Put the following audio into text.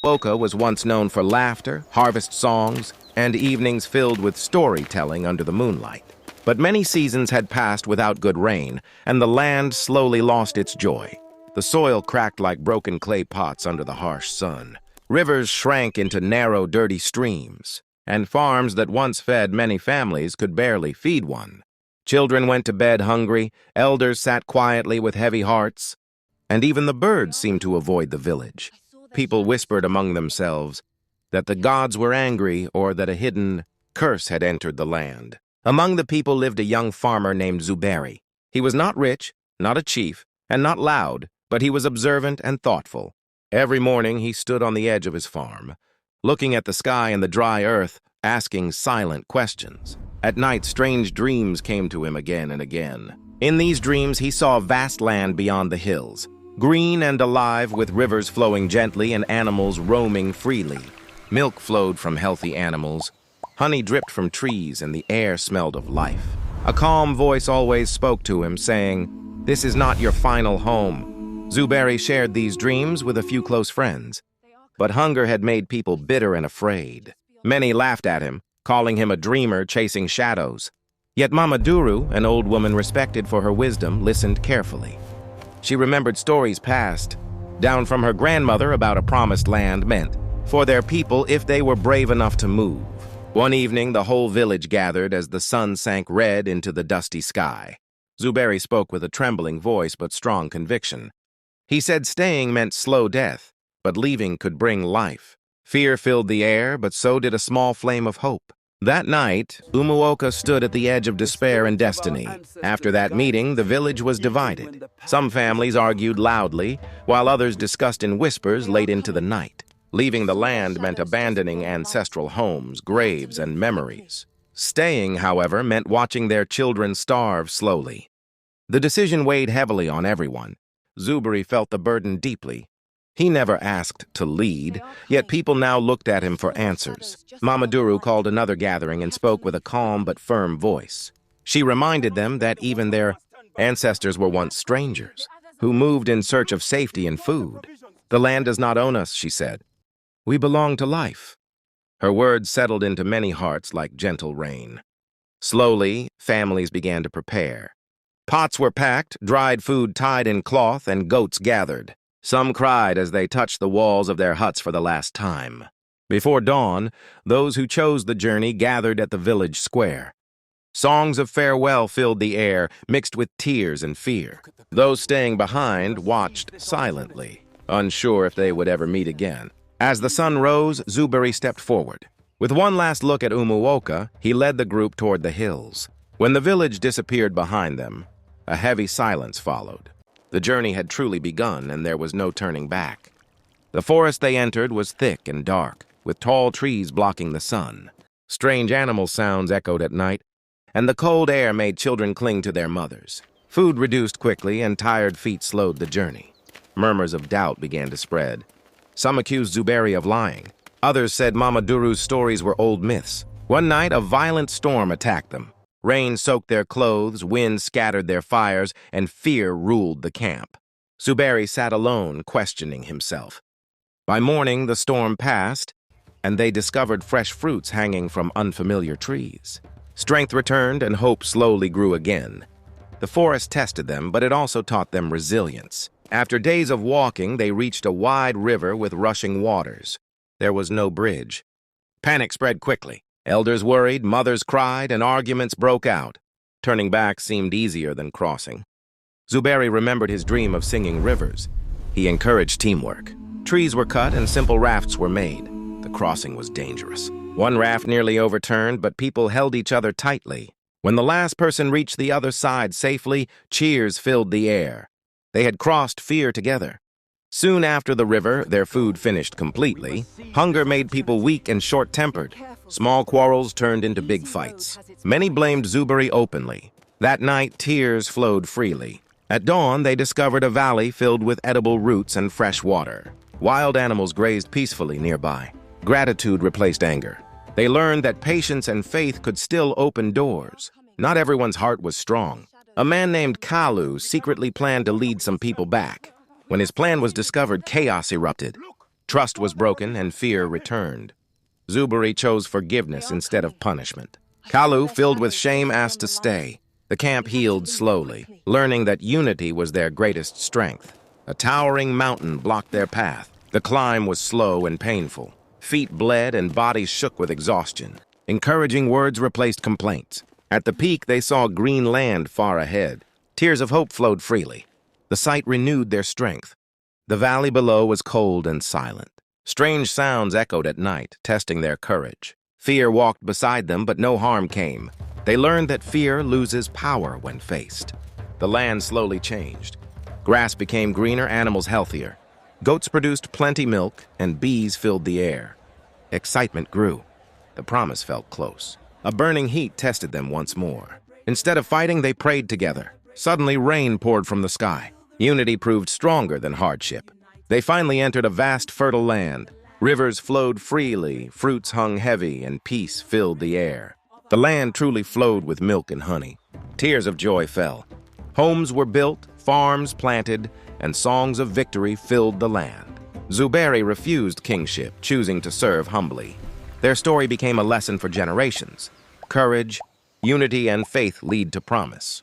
Oka was once known for laughter, harvest songs, and evenings filled with storytelling under the moonlight. But many seasons had passed without good rain, and the land slowly lost its joy. The soil cracked like broken clay pots under the harsh sun. Rivers shrank into narrow, dirty streams, and farms that once fed many families could barely feed one. Children went to bed hungry, elders sat quietly with heavy hearts, and even the birds seemed to avoid the village. People whispered among themselves that the gods were angry or that a hidden curse had entered the land. Among the people lived a young farmer named Zuberi. He was not rich, not a chief, and not loud, but he was observant and thoughtful. Every morning he stood on the edge of his farm, looking at the sky and the dry earth, asking silent questions. At night, strange dreams came to him again and again. In these dreams, he saw vast land beyond the hills, green and alive with rivers flowing gently and animals roaming freely. Milk flowed from healthy animals, honey dripped from trees, and the air smelled of life. A calm voice always spoke to him, saying, "This is not your final home." Zuberi shared these dreams with a few close friends, but hunger had made people bitter and afraid. Many laughed at him, calling him a dreamer chasing shadows. Yet Mama Duru, an old woman respected for her wisdom, listened carefully. She remembered stories passed down from her grandmother about a promised land meant for their people if they were brave enough to move. One evening, the whole village gathered as the sun sank red into the dusty sky. Zuberi spoke with a trembling voice but strong conviction. He said staying meant slow death, but leaving could bring life. Fear filled the air, but so did a small flame of hope. That night, Umuoka stood at the edge of despair and destiny. After that meeting, the village was divided. Some families argued loudly, while others discussed in whispers late into the night. Leaving the land meant abandoning ancestral homes, graves, and memories. Staying, however, meant watching their children starve slowly. The decision weighed heavily on everyone. Zuberi felt the burden deeply. He never asked to lead, yet people now looked at him for answers. Mama Duru called another gathering and spoke with a calm but firm voice. She reminded them that even their ancestors were once strangers, who moved in search of safety and food. "The land does not own us," she said. "We belong to life." Her words settled into many hearts like gentle rain. Slowly, families began to prepare. Pots were packed, dried food tied in cloth, and goats gathered. Some cried as they touched the walls of their huts for the last time. Before dawn, those who chose the journey gathered at the village square. Songs of farewell filled the air, mixed with tears and fear. Those staying behind watched silently, unsure if they would ever meet again. As the sun rose, Zuberi stepped forward. With one last look at Umuoka, he led the group toward the hills. When the village disappeared behind them, a heavy silence followed. The journey had truly begun, and there was no turning back. The forest they entered was thick and dark, with tall trees blocking the sun. Strange animal sounds echoed at night, and the cold air made children cling to their mothers. Food reduced quickly, and tired feet slowed the journey. Murmurs of doubt began to spread. Some accused Zuberi of lying. Others said Mama Duru's stories were old myths. One night, a violent storm attacked them. Rain soaked their clothes, wind scattered their fires, and fear ruled the camp. Zuberi sat alone, questioning himself. By morning, the storm passed, and they discovered fresh fruits hanging from unfamiliar trees. Strength returned, and hope slowly grew again. The forest tested them, but it also taught them resilience. After days of walking, they reached a wide river with rushing waters. There was no bridge. Panic spread quickly. Elders worried, mothers cried, and arguments broke out. Turning back seemed easier than crossing. Zuberi remembered his dream of singing rivers. He encouraged teamwork. Trees were cut and simple rafts were made. The crossing was dangerous. One raft nearly overturned, but people held each other tightly. When the last person reached the other side safely, cheers filled the air. They had crossed fear together. Soon after the river, their food finished completely. Hunger made people weak and short-tempered. Small quarrels turned into big fights. Many blamed Zuberi openly. That night, tears flowed freely. At dawn, they discovered a valley filled with edible roots and fresh water. Wild animals grazed peacefully nearby. Gratitude replaced anger. They learned that patience and faith could still open doors. Not everyone's heart was strong. A man named Kalu secretly planned to lead some people back. When his plan was discovered, chaos erupted. Trust was broken and fear returned. Zuberi chose forgiveness instead of punishment. Kalu, filled with shame, asked to stay. The camp healed slowly, learning that unity was their greatest strength. A towering mountain blocked their path. The climb was slow and painful. Feet bled and bodies shook with exhaustion. Encouraging words replaced complaints. At the peak, they saw green land far ahead. Tears of hope flowed freely. The sight renewed their strength. The valley below was cold and silent. Strange sounds echoed at night, testing their courage. Fear walked beside them, but no harm came. They learned that fear loses power when faced. The land slowly changed. Grass became greener, animals healthier. Goats produced plenty milk, and bees filled the air. Excitement grew. The promise felt close. A burning heat tested them once more. Instead of fighting, they prayed together. Suddenly, rain poured from the sky. Unity proved stronger than hardship. They finally entered a vast, fertile land. Rivers flowed freely, fruits hung heavy, and peace filled the air. The land truly flowed with milk and honey. Tears of joy fell. Homes were built, farms planted, and songs of victory filled the land. Zuberi refused kingship, choosing to serve humbly. Their story became a lesson for generations. Courage, unity, and faith lead to promise.